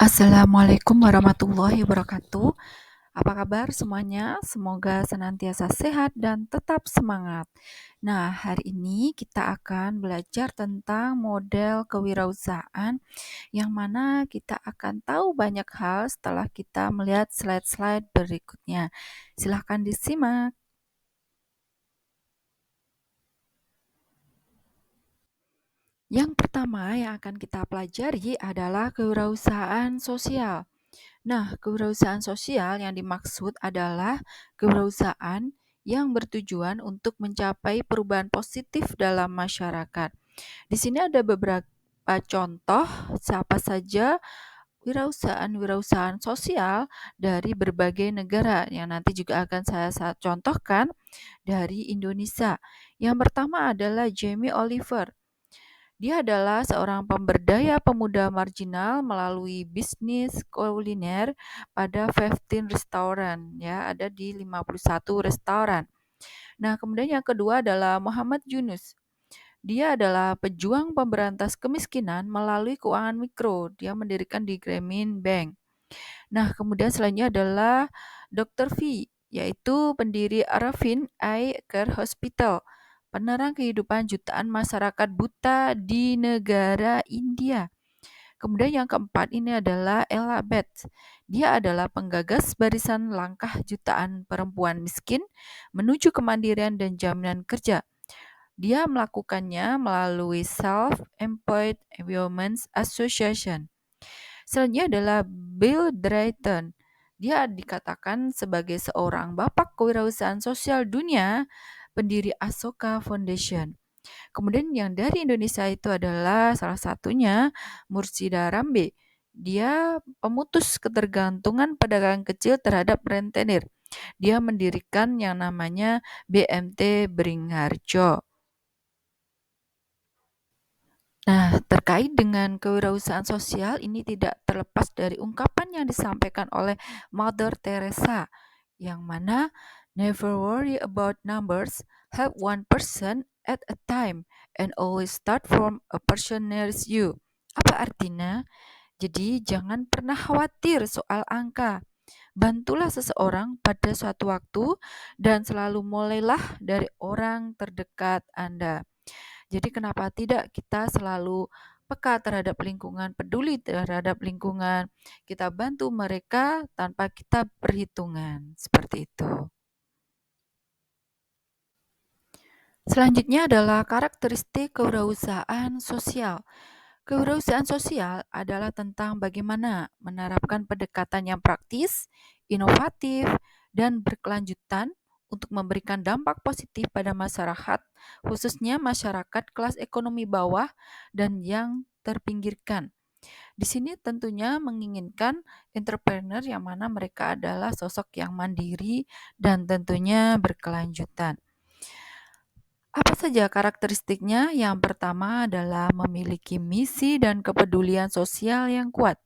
Assalamualaikum warahmatullahi wabarakatuh. Apa kabar semuanya? Semoga senantiasa sehat dan tetap semangat. Nah, hari ini kita akan belajar tentang model kewirausahaan yang mana kita akan tahu banyak hal setelah kita melihat slide-slide berikutnya. Silahkan disimak. Yang pertama yang akan kita pelajari adalah kewirausahaan sosial. Nah, kewirausahaan sosial yang dimaksud adalah kewirausahaan yang bertujuan untuk mencapai perubahan positif dalam masyarakat. Di sini ada beberapa contoh siapa saja wirausahaan-wirausahaan sosial dari berbagai negara yang nanti juga akan saya contohkan dari Indonesia. Yang pertama adalah Jamie Oliver. Dia adalah seorang pemberdaya pemuda marginal melalui bisnis kuliner pada 15 restoran, ya, ada di 51 restoran. Nah, kemudian yang kedua adalah Muhammad Yunus. Dia adalah pejuang pemberantas kemiskinan melalui keuangan mikro. Dia mendirikan di Grameen Bank. Nah, kemudian selanjutnya adalah Dr. V, yaitu pendiri Arafin Eye Care Hospital, penerang kehidupan jutaan masyarakat buta di negara India. Kemudian yang keempat ini adalah Ella Betts. Dia adalah penggagas barisan langkah jutaan perempuan miskin menuju kemandirian dan jaminan kerja. Dia melakukannya melalui Self-Employed Women's Association. Selanjutnya adalah Bill Drayton. Dia dikatakan sebagai seorang bapak kewirausahaan sosial dunia, pendiri Asoka Foundation. Kemudian yang dari Indonesia itu adalah salah satunya Mursida Rambe. Dia pemutus ketergantungan pedagang kecil terhadap rentenir. Dia mendirikan yang namanya BMT Beringharjo. Nah, terkait dengan kewirausahaan sosial ini tidak terlepas dari ungkapan yang disampaikan oleh Mother Teresa, yang mana never worry about numbers, help one person at a time, and always start from a person nearest you. Apa artinya? Jadi jangan pernah khawatir soal angka. Bantulah seseorang pada suatu waktu dan selalu mulailah dari orang terdekat Anda. Jadi kenapa tidak kita selalu peka terhadap lingkungan, peduli terhadap lingkungan, kita bantu mereka tanpa kita perhitungan, seperti itu. Selanjutnya adalah karakteristik kewirausahaan sosial. Kewirausahaan sosial adalah tentang bagaimana menerapkan pendekatan yang praktis, inovatif, dan berkelanjutan untuk memberikan dampak positif pada masyarakat, khususnya masyarakat kelas ekonomi bawah dan yang terpinggirkan. Di sini tentunya menginginkan entrepreneur yang mana mereka adalah sosok yang mandiri dan tentunya berkelanjutan. Apa saja karakteristiknya? Yang pertama adalah memiliki misi dan kepedulian sosial yang kuat.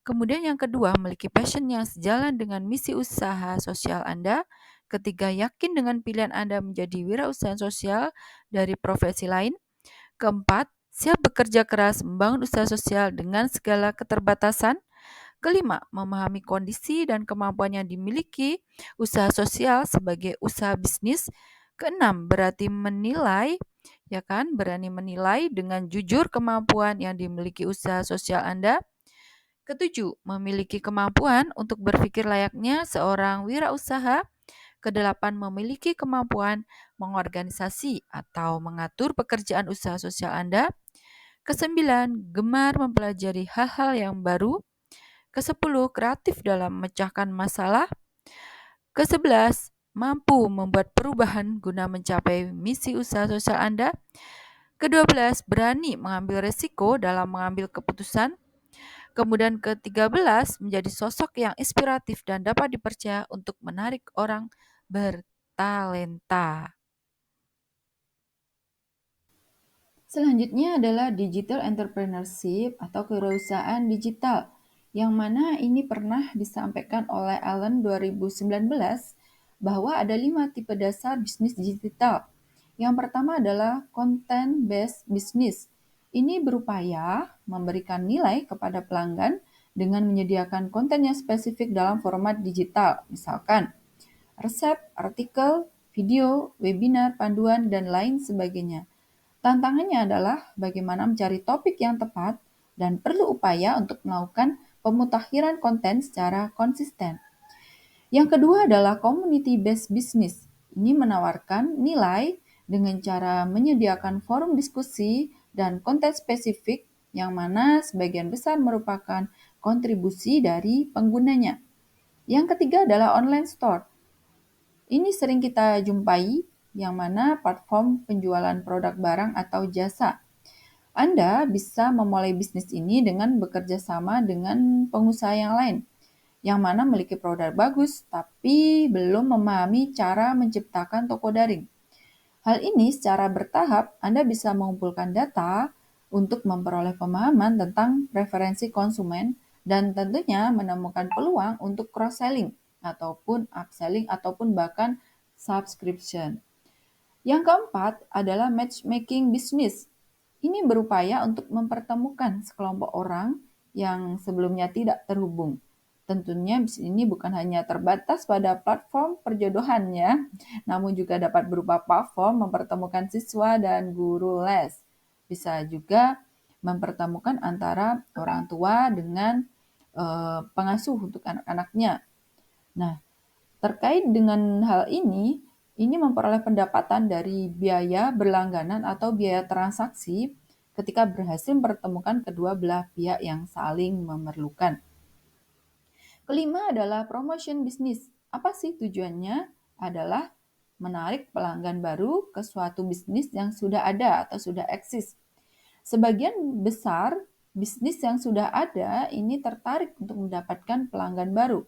Kemudian yang kedua, memiliki passion yang sejalan dengan misi usaha sosial Anda. Ketiga, yakin dengan pilihan Anda menjadi wirausahaan sosial dari profesi lain. Keempat, siap bekerja keras membangun usaha sosial dengan segala keterbatasan. Kelima, memahami kondisi dan kemampuan yang dimiliki usaha sosial sebagai usaha bisnis. Keenam, berarti menilai, ya kan, berani menilai dengan jujur kemampuan yang dimiliki usaha sosial Anda. Ketujuh, memiliki kemampuan untuk berpikir layaknya seorang wirausaha. Kedelapan, memiliki kemampuan mengorganisasi atau mengatur pekerjaan usaha sosial Anda. Kesembilan, gemar mempelajari hal-hal yang baru. Kesepuluh, kreatif dalam memecahkan masalah. Kesebelas, mampu membuat perubahan guna mencapai misi usaha sosial Anda. Kedua belas, berani mengambil resiko dalam mengambil keputusan. Kemudian ke-13, menjadi sosok yang inspiratif dan dapat dipercaya untuk menarik orang bertalenta. Selanjutnya adalah digital entrepreneurship atau kewirausahaan digital, yang mana ini pernah disampaikan oleh Allen 2019 bahwa ada 5 tipe dasar bisnis digital. Yang pertama adalah content-based business. Ini berupaya memberikan nilai kepada pelanggan dengan menyediakan konten yang spesifik dalam format digital, misalkan resep, artikel, video, webinar, panduan, dan lain sebagainya. Tantangannya adalah bagaimana mencari topik yang tepat dan perlu upaya untuk melakukan pemutakhiran konten secara konsisten. Yang kedua adalah community-based business. Ini menawarkan nilai dengan cara menyediakan forum diskusi dan konten spesifik yang mana sebagian besar merupakan kontribusi dari penggunanya. Yang ketiga adalah online store. Ini sering kita jumpai yang mana platform penjualan produk barang atau jasa. Anda bisa memulai bisnis ini dengan bekerja sama dengan pengusaha yang lain yang mana memiliki produk bagus tapi belum memahami cara menciptakan toko daring. Hal ini secara bertahap Anda bisa mengumpulkan data untuk memperoleh pemahaman tentang preferensi konsumen dan tentunya menemukan peluang untuk cross-selling ataupun upselling ataupun bahkan subscription. Yang keempat adalah matchmaking business. Ini berupaya untuk mempertemukan sekelompok orang yang sebelumnya tidak terhubung. Tentunya bisnis ini bukan hanya terbatas pada platform perjodohan ya, namun juga dapat berupa platform mempertemukan siswa dan guru les. Bisa juga mempertemukan antara orang tua dengan pengasuh untuk anak-anaknya. Nah, terkait dengan hal ini memperoleh pendapatan dari biaya berlangganan atau biaya transaksi ketika berhasil mempertemukan kedua belah pihak yang saling memerlukan. Kelima adalah promotion bisnis. Apa sih tujuannya? Adalah menarik pelanggan baru ke suatu bisnis yang sudah ada atau sudah eksis. Sebagian besar bisnis yang sudah ada ini tertarik untuk mendapatkan pelanggan baru.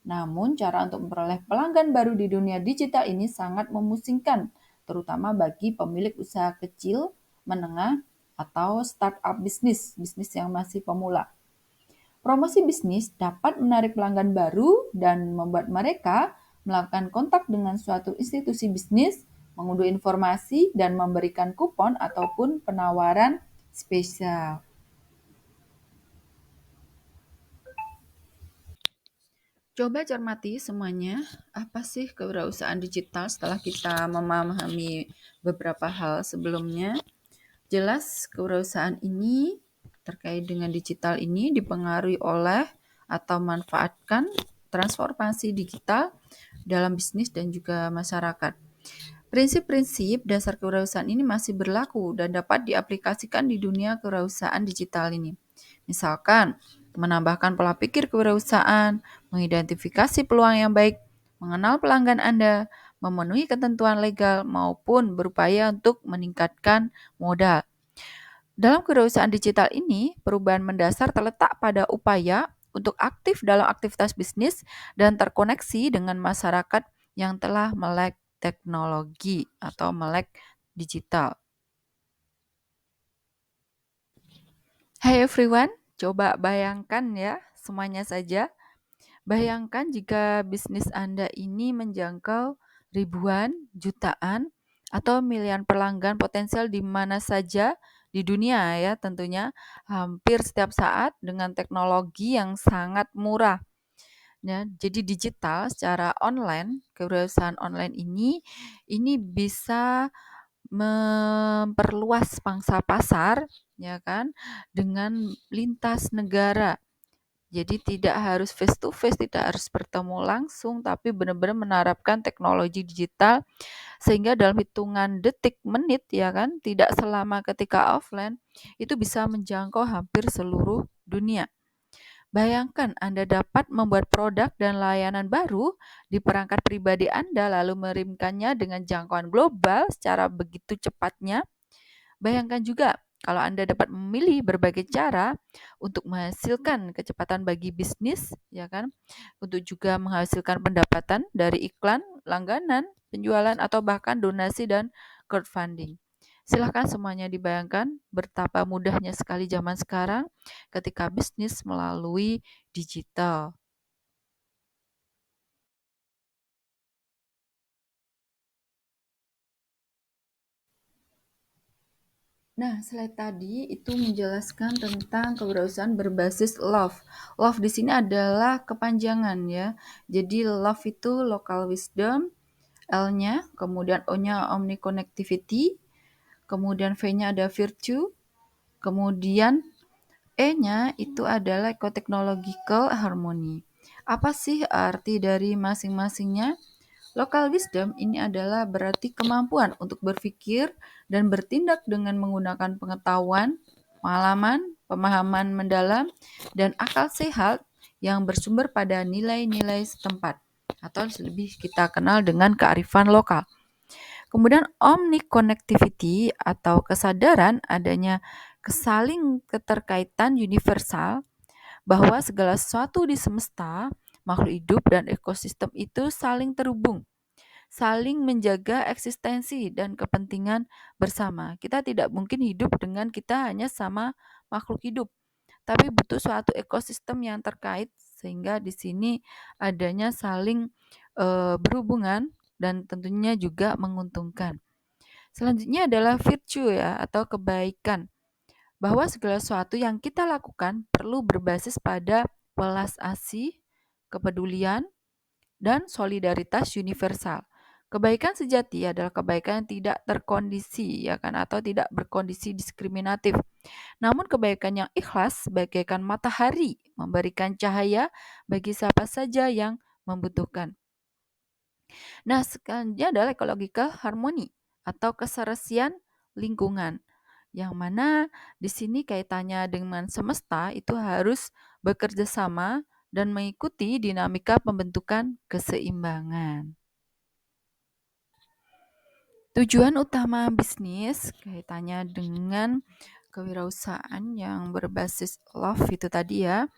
Namun, cara untuk memperoleh pelanggan baru di dunia digital ini sangat memusingkan, terutama bagi pemilik usaha kecil, menengah, atau startup bisnis, bisnis yang masih pemula. Promosi bisnis dapat menarik pelanggan baru dan membuat mereka melakukan kontak dengan suatu institusi bisnis, mengunduh informasi, dan memberikan kupon ataupun penawaran spesial. Coba cermati semuanya, apa sih kewirausahaan digital setelah kita memahami beberapa hal sebelumnya. Jelas kewirausahaan ini terkait dengan digital ini dipengaruhi oleh atau manfaatkan transformasi digital dalam bisnis dan juga masyarakat. Prinsip-prinsip dasar kewirausahaan ini masih berlaku dan dapat diaplikasikan di dunia kewirausahaan digital ini. Misalkan, menambahkan pola pikir kewirausahaan, mengidentifikasi peluang yang baik, mengenal pelanggan Anda, memenuhi ketentuan legal, maupun berupaya untuk meningkatkan modal. Dalam kewirausahaan digital ini, perubahan mendasar terletak pada upaya untuk aktif dalam aktivitas bisnis dan terkoneksi dengan masyarakat yang telah melek teknologi atau melek digital. Hai everyone, coba bayangkan ya semuanya saja. Bayangkan jika bisnis Anda ini menjangkau ribuan, jutaan, atau miliaran pelanggan potensial di mana saja di dunia ya tentunya hampir setiap saat dengan teknologi yang sangat murah. Ya, jadi digital secara online, kewirausahaan online ini bisa memperluas pangsa pasar ya kan dengan lintas negara. Jadi tidak harus face to face, tidak harus bertemu langsung, tapi benar-benar menerapkan teknologi digital sehingga dalam hitungan detik, menit ya kan, tidak selama ketika offline, itu bisa menjangkau hampir seluruh dunia. Bayangkan Anda dapat membuat produk dan layanan baru di perangkat pribadi Anda lalu mengirimkannya dengan jangkauan global secara begitu cepatnya. Bayangkan juga kalau Anda dapat memilih berbagai cara untuk menghasilkan kecepatan bagi bisnis, ya kan? Untuk juga menghasilkan pendapatan dari iklan, langganan, penjualan atau bahkan donasi dan crowdfunding. Silahkan semuanya dibayangkan betapa mudahnya sekali zaman sekarang ketika bisnis melalui digital. Nah, slide tadi itu menjelaskan tentang kewirausahaan berbasis love. Love di sini adalah kepanjangan ya. Jadi love itu local wisdom, L-nya, kemudian O-nya omniconnectivity, kemudian V-nya ada virtue, kemudian E-nya itu adalah ecotechnological harmony. Apa sih arti dari masing-masingnya? Local wisdom ini adalah berarti kemampuan untuk berpikir dan bertindak dengan menggunakan pengetahuan, pengalaman, pemahaman mendalam, dan akal sehat yang bersumber pada nilai-nilai setempat atau lebih kita kenal dengan kearifan lokal. Kemudian omniconnectivity atau kesadaran adanya kesaling keterkaitan universal bahwa segala sesuatu di semesta, makhluk hidup dan ekosistem itu saling terhubung, saling menjaga eksistensi dan kepentingan bersama. Kita tidak mungkin hidup dengan kita hanya sama makhluk hidup, tapi butuh suatu ekosistem yang terkait sehingga di sini adanya saling berhubungan dan tentunya juga menguntungkan. Selanjutnya adalah virtue ya atau kebaikan, bahwa segala sesuatu yang kita lakukan perlu berbasis pada welas asih, kepedulian, dan solidaritas universal. Kebaikan sejati adalah kebaikan yang tidak terkondisi ya kan atau tidak berkondisi diskriminatif. Namun kebaikan yang ikhlas bagaikan matahari memberikan cahaya bagi siapa saja yang membutuhkan. Nah, selanjutnya adalah ecological harmony atau keserasian lingkungan. Yang mana di sini kaitannya dengan semesta itu harus bekerja sama dan mengikuti dinamika pembentukan keseimbangan. Tujuan utama bisnis kaitannya dengan kewirausahaan yang berbasis love itu tadi ya,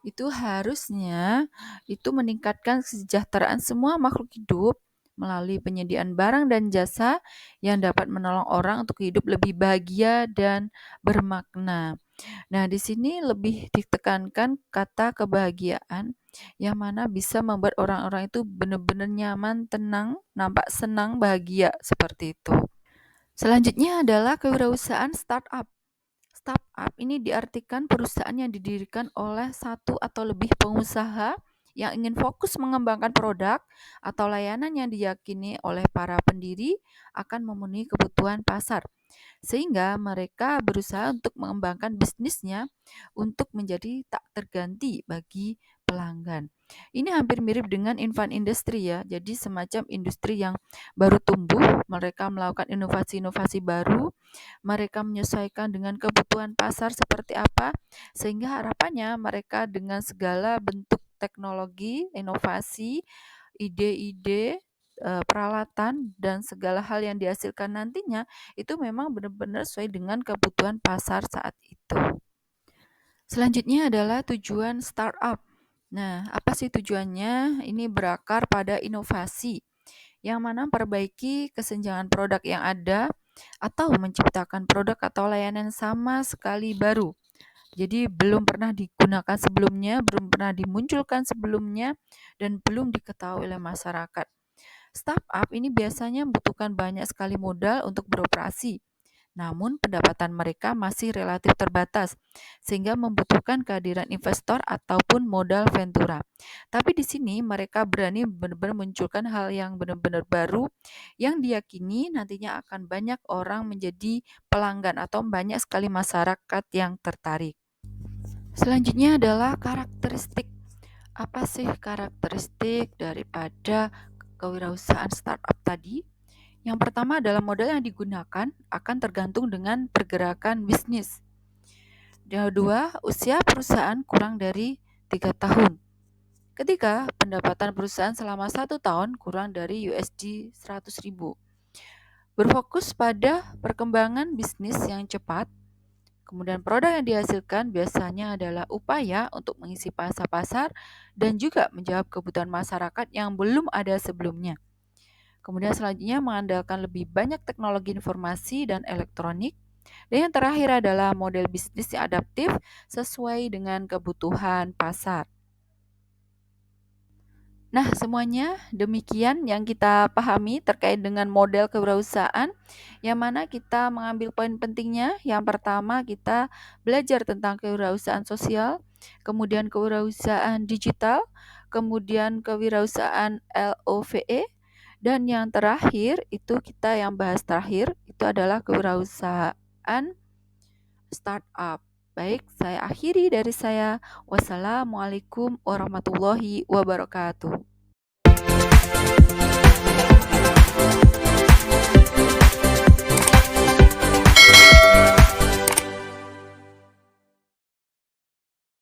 itu harusnya itu meningkatkan kesejahteraan semua makhluk hidup melalui penyediaan barang dan jasa yang dapat menolong orang untuk hidup lebih bahagia dan bermakna. Nah, di sini lebih ditekankan kata kebahagiaan yang mana bisa membuat orang-orang itu benar-benar nyaman, tenang, nampak senang, bahagia seperti itu. Selanjutnya adalah kewirausahaan startup. Startup ini diartikan perusahaan yang didirikan oleh satu atau lebih pengusaha yang ingin fokus mengembangkan produk atau layanan yang diyakini oleh para pendiri akan memenuhi kebutuhan pasar, sehingga mereka berusaha untuk mengembangkan bisnisnya untuk menjadi tak terganti bagi pelanggan. Ini hampir mirip dengan infant industry ya, jadi semacam industri yang baru tumbuh, mereka melakukan inovasi-inovasi baru, mereka menyesuaikan dengan kebutuhan pasar seperti apa, sehingga harapannya mereka dengan segala bentuk teknologi, inovasi, ide-ide, peralatan, dan segala hal yang dihasilkan nantinya, itu memang benar-benar sesuai dengan kebutuhan pasar saat itu. Selanjutnya adalah tujuan startup. Nah, apa sih tujuannya? Ini berakar pada inovasi, yang mana memperbaiki kesenjangan produk yang ada atau menciptakan produk atau layanan sama sekali baru. Jadi belum pernah digunakan sebelumnya, belum pernah dimunculkan sebelumnya, dan belum diketahui oleh masyarakat. Startup ini biasanya membutuhkan banyak sekali modal untuk beroperasi, namun pendapatan mereka masih relatif terbatas, sehingga membutuhkan kehadiran investor ataupun modal ventura. Tapi di sini mereka berani benar-benar munculkan hal yang benar-benar baru yang diyakini nantinya akan banyak orang menjadi pelanggan atau banyak sekali masyarakat yang tertarik. Selanjutnya adalah karakteristik. Apa sih karakteristik daripada kewirausahaan startup tadi? Yang pertama adalah modal yang digunakan akan tergantung dengan pergerakan bisnis. Yang kedua, usia perusahaan kurang dari 3 tahun. Ketiga, pendapatan perusahaan selama 1 tahun kurang dari USD 100.000. Berfokus pada perkembangan bisnis yang cepat. Kemudian produk yang dihasilkan biasanya adalah upaya untuk mengisi pasar dan juga menjawab kebutuhan masyarakat yang belum ada sebelumnya. Kemudian selanjutnya mengandalkan lebih banyak teknologi informasi dan elektronik. Dan yang terakhir adalah model bisnis yang adaptif sesuai dengan kebutuhan pasar. Nah, semuanya demikian yang kita pahami terkait dengan model kewirausahaan, yang mana kita mengambil poin pentingnya. Yang pertama, kita belajar tentang kewirausahaan sosial, kemudian kewirausahaan digital, kemudian kewirausahaan LOVE, dan yang terakhir itu kita yang bahas terakhir itu adalah kewirausahaan startup. Baik, saya akhiri dari saya. Wassalamualaikum warahmatullahi wabarakatuh.